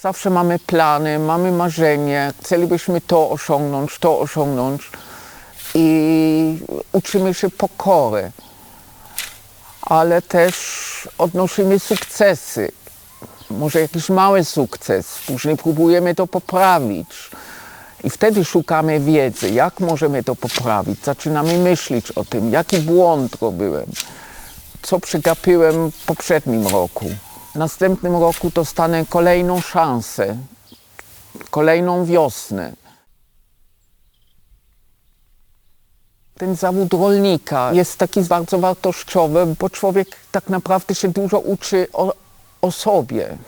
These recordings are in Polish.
Zawsze mamy plany, mamy marzenie, chcielibyśmy to osiągnąć i uczymy się pokory, ale też odnosimy sukcesy. Może jakiś mały sukces, później próbujemy to poprawić i wtedy szukamy wiedzy, jak możemy to poprawić. Zaczynamy myśleć o tym, jaki błąd robiłem, co przegapiłem w poprzednim roku. W następnym roku dostanę kolejną szansę, kolejną wiosnę. Ten zawód rolnika jest taki bardzo wartościowy, bo człowiek tak naprawdę się dużo uczy o sobie.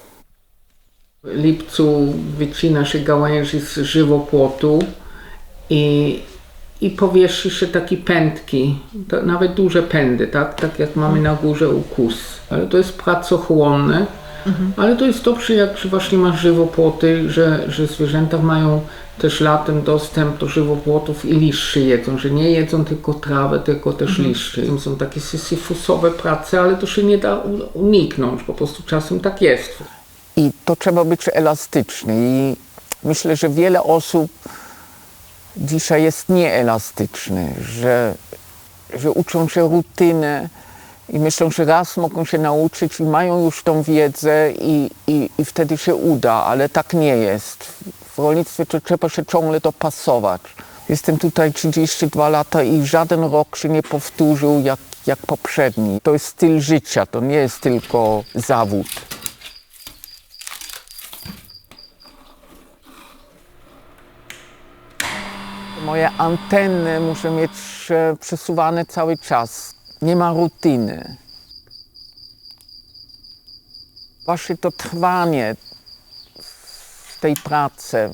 W lipcu wycina się gałęzi z żywopłotu i powieszy się takie pędki, nawet duże pędy, tak jak mamy na górze u kus. Ale to jest pracochłonne, ale to jest dobrze, jak właśnie masz żywopłoty, że zwierzęta mają też latem dostęp do żywopłotów i liszczy jedzą, że nie jedzą tylko trawę, tylko też liszczy. Są takie syzyfusowe prace, ale to się nie da uniknąć, po prostu czasem tak jest. I to trzeba być elastyczny i myślę, że wiele osób dzisiaj jest nieelastyczny, że uczą się rutyny i myślą, że raz mogą się nauczyć i mają już tą wiedzę i wtedy się uda, ale tak nie jest. W rolnictwie to trzeba się ciągle dopasować. Jestem tutaj 32 lata i żaden rok się nie powtórzył jak poprzedni. To jest styl życia, to nie jest tylko zawód. Moje anteny muszę mieć przesuwane cały czas. Nie ma rutyny. Właśnie to trwanie w tej pracy,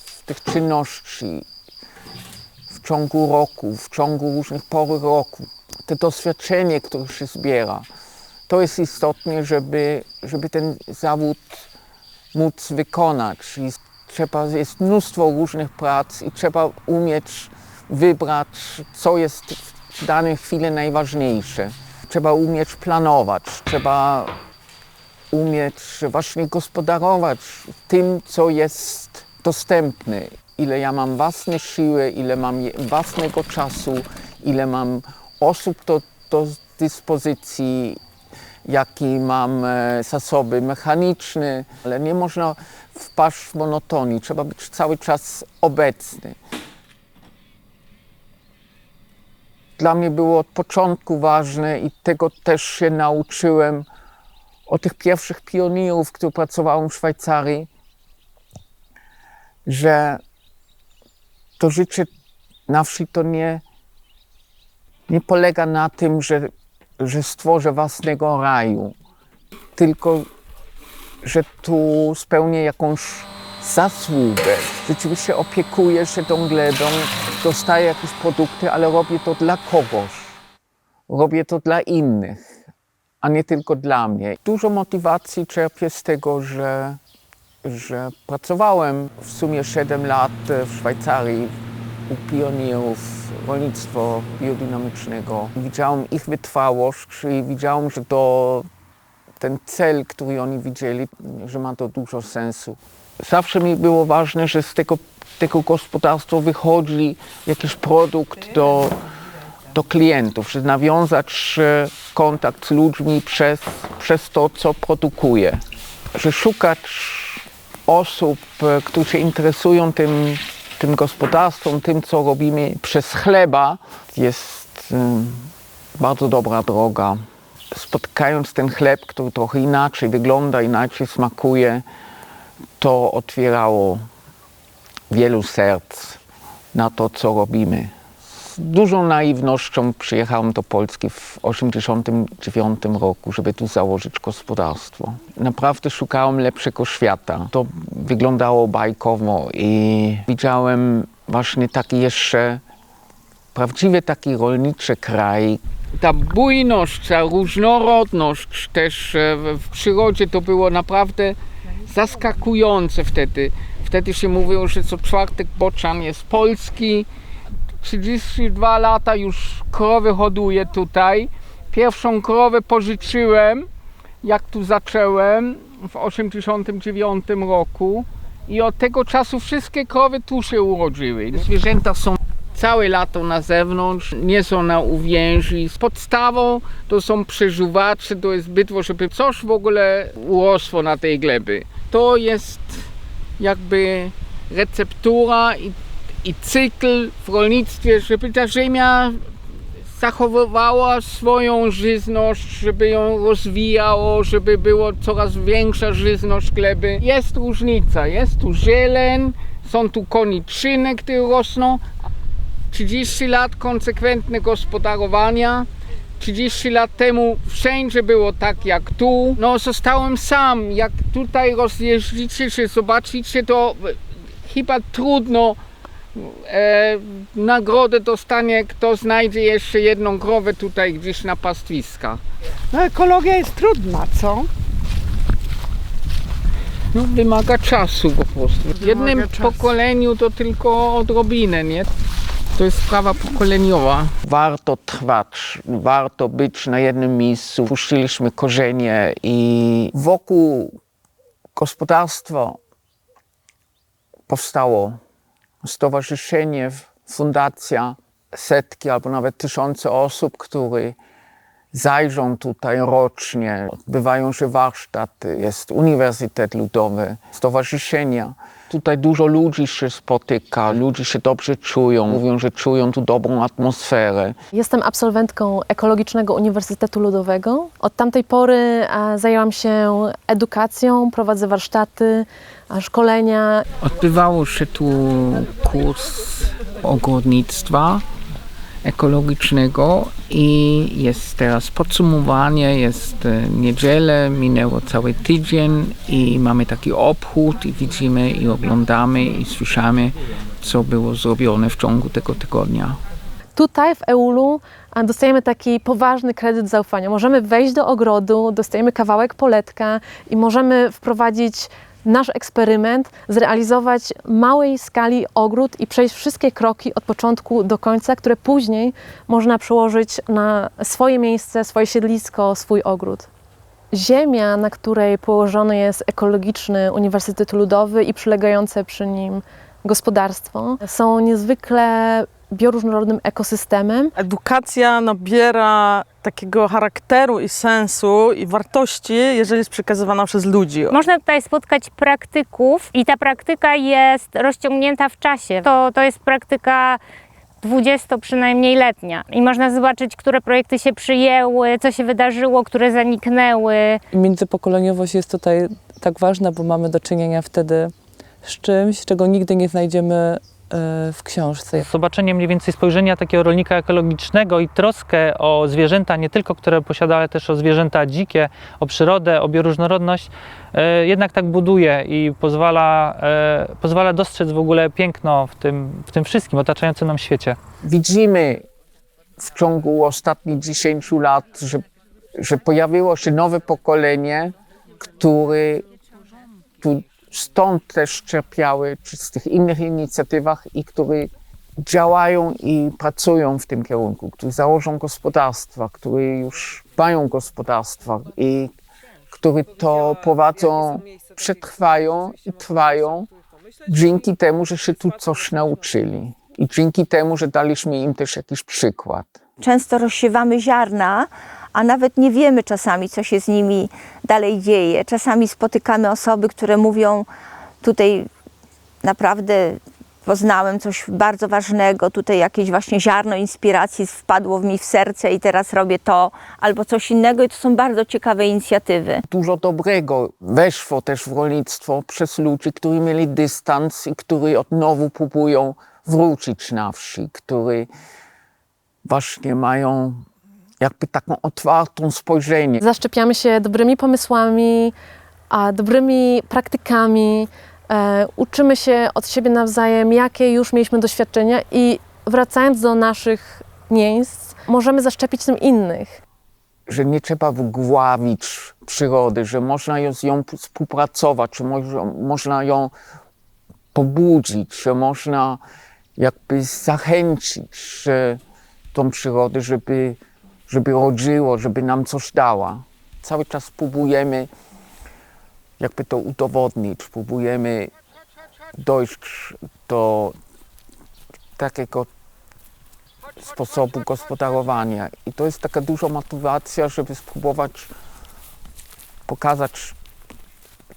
w tych czynności w ciągu roku, w ciągu różnych por roku, to doświadczenie, które się zbiera, to jest istotne, żeby ten zawód móc wykonać. Jest mnóstwo różnych prac i trzeba umieć wybrać, co jest w danej chwili najważniejsze. Trzeba umieć planować, trzeba umieć właśnie gospodarować tym, co jest dostępne. Ile ja mam własne siły, ile mam własnego czasu, ile mam osób do dyspozycji, jakie mam zasoby mechaniczne, ale nie można wpaść w monotonię, trzeba być cały czas obecny. Dla mnie było od początku ważne i tego też się nauczyłem od tych pierwszych pionierów, którzy pracowałem w Szwajcarii, że to życie na wsi to nie polega na tym, że stworzę własnego raju, tylko że tu spełnię jakąś zasługę. Rzeczywiście opiekuję się tą glebą, dostaję jakieś produkty, ale robię to dla kogoś. Robię to dla innych, a nie tylko dla mnie. Dużo motywacji czerpię z tego, że pracowałem w sumie 7 lat w Szwajcarii u pionierów rolnictwa biodynamicznego. Widziałem ich wytrwałość i widziałem, że ten cel, który oni widzieli, że ma to dużo sensu. Zawsze mi było ważne, że z tego gospodarstwa wychodzi jakiś produkt do klientów, że nawiązać kontakt z ludźmi przez to, co produkuje. Że szukać osób, które się interesują tym gospodarstwem, tym, co robimy przez chleba, jest bardzo dobra droga. Spotykając ten chleb, który trochę inaczej wygląda, inaczej smakuje, to otwierało wielu serc na to, co robimy. Z dużą naiwnością przyjechałem do Polski w 1989 roku, żeby tu założyć gospodarstwo. Naprawdę szukałem lepszego świata. To wyglądało bajkowo i widziałem właśnie taki jeszcze prawdziwy taki rolniczy kraj. Ta bujność, ta różnorodność też w przyrodzie to było naprawdę zaskakujące wtedy. Wtedy się mówiło, że co czwartek bocian jest polski. 32 lata już krowy hoduję tutaj. Pierwszą krowę pożyczyłem jak tu zacząłem w 89 roku i od tego czasu wszystkie krowy tu się urodziły. Zwierzęta są całe lato na zewnątrz, nie są na uwięzi. Podstawą to są przeżuwacze, to jest bydło, żeby coś w ogóle urosło na tej glebie. To jest jakby receptura i cykl w rolnictwie, żeby ta ziemia zachowywała swoją żyzność, żeby ją rozwijało, żeby była coraz większa żyzność gleby. Jest różnica, jest tu zieleń, są tu koniczyny, które rosną. 30 lat konsekwentne gospodarowania. 30 lat temu wszędzie było tak jak tu. No zostałem sam. Jak tutaj rozjeździcie się, zobaczycie, to chyba trudno nagrodę dostanie, kto znajdzie jeszcze jedną krowę tutaj gdzieś na pastwiskach. No ekologia jest trudna, co? No wymaga czasu po prostu. W jednym czasu. pokoleniu to tylko odrobinę, nie? To jest sprawa pokoleniowa. Warto trwać, warto być na jednym miejscu. Puściliśmy korzenie i wokół gospodarstwa powstało stowarzyszenie, fundacja, setki albo nawet tysiące osób, które zajrzą tutaj rocznie. Odbywają się warsztaty, jest Uniwersytet Ludowy, stowarzyszenia. Tutaj dużo ludzi się spotyka, ludzie się dobrze czują, mówią, że czują tu dobrą atmosferę. Jestem absolwentką Ekologicznego Uniwersytetu Ludowego. Od tamtej pory zajęłam się edukacją, prowadzę warsztaty, szkolenia. Odbywało się tu kurs ogrodnictwa ekologicznego i jest teraz podsumowanie, jest niedzielę, minęło cały tydzień i mamy taki obchód i widzimy i oglądamy i słyszymy, co było zrobione w ciągu tego tygodnia. Tutaj w EUL-u dostajemy taki poważny kredyt zaufania. Możemy wejść do ogrodu, dostajemy kawałek poletka i możemy wprowadzić nasz eksperyment, zrealizować w małej skali ogród i przejść wszystkie kroki od początku do końca, które później można przełożyć na swoje miejsce, swoje siedlisko, swój ogród. Ziemia, na której położony jest Ekologiczny Uniwersytet Ludowy i przylegające przy nim gospodarstwo, są niezwykle bioróżnorodnym ekosystemem. Edukacja nabiera takiego charakteru i sensu i wartości, jeżeli jest przekazywana przez ludzi. Można tutaj spotkać praktyków i ta praktyka jest rozciągnięta w czasie. To jest praktyka 20 przynajmniej letnia i można zobaczyć, które projekty się przyjęły, co się wydarzyło, które zaniknęły. Międzypokoleniowość jest tutaj tak ważna, bo mamy do czynienia wtedy z czymś, czego nigdy nie znajdziemy w książce. Zobaczenie mniej więcej spojrzenia takiego rolnika ekologicznego i troskę o zwierzęta, nie tylko które posiada, ale też o zwierzęta dzikie, o przyrodę, o bioróżnorodność, jednak tak buduje i pozwala dostrzec w ogóle piękno w tym wszystkim otaczającym nam świecie. Widzimy w ciągu ostatnich 10 lat, że pojawiło się nowe pokolenie, które tu stąd też czerpiały, czy z tych innych inicjatywach i które działają i pracują w tym kierunku, które założą gospodarstwa, które już mają gospodarstwa i które to prowadzą, przetrwają i trwają dzięki temu, że się tu coś nauczyli i dzięki temu, że daliśmy im też jakiś przykład. Często rozsiewamy ziarna, a nawet nie wiemy czasami, co się z nimi dalej dzieje. Czasami spotykamy osoby, które mówią, tutaj naprawdę poznałem coś bardzo ważnego, tutaj jakieś właśnie ziarno inspiracji wpadło mi w serce i teraz robię to, albo coś innego i to są bardzo ciekawe inicjatywy. Dużo dobrego weszło też w rolnictwo przez ludzi, którzy mieli dystans i którzy od nowa próbują wrócić na wsi, którzy właśnie mają jakby taką otwartą spojrzenie. Zaszczepiamy się dobrymi pomysłami, dobrymi praktykami, uczymy się od siebie nawzajem, jakie już mieliśmy doświadczenia i wracając do naszych miejsc, możemy zaszczepić tym innych. Że nie trzeba wgławić przyrody, że można z nią współpracować, że można ją pobudzić, że można jakby zachęcić tą przyrodę, żeby rodziło, żeby nam coś dała. cały czas próbujemy jakby to udowodnić, próbujemy dojść do takiego sposobu gospodarowania. I to jest taka duża motywacja, żeby spróbować pokazać,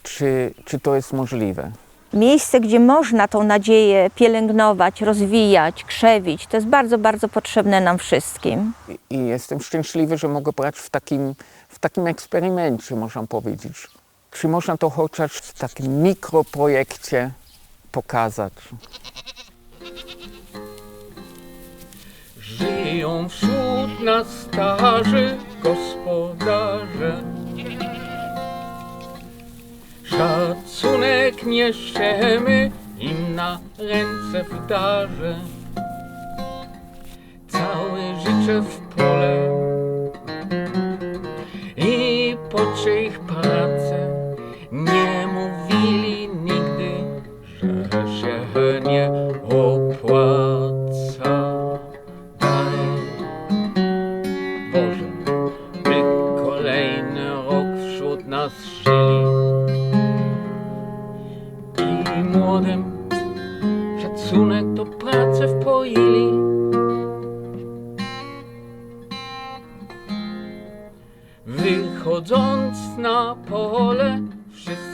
czy to jest możliwe. Miejsce, gdzie można tą nadzieję pielęgnować, rozwijać, krzewić, to jest bardzo, bardzo potrzebne nam wszystkim. I jestem szczęśliwy, że mogę brać w takim eksperymencie, można powiedzieć. Czy można to chociaż w takim mikroprojekcie pokazać? Żyją wśród nas starzy gospodarze. Szacunek niesiemy im na ręce w darze. Całe życie w pole i po czyich pracę nie mówili nigdy, że się nie opłaca. Daj Boże, by kolejny rok wśród nas żyli i młodym szacunek do pracy wpoili. Wychodząc na pole, wszyscy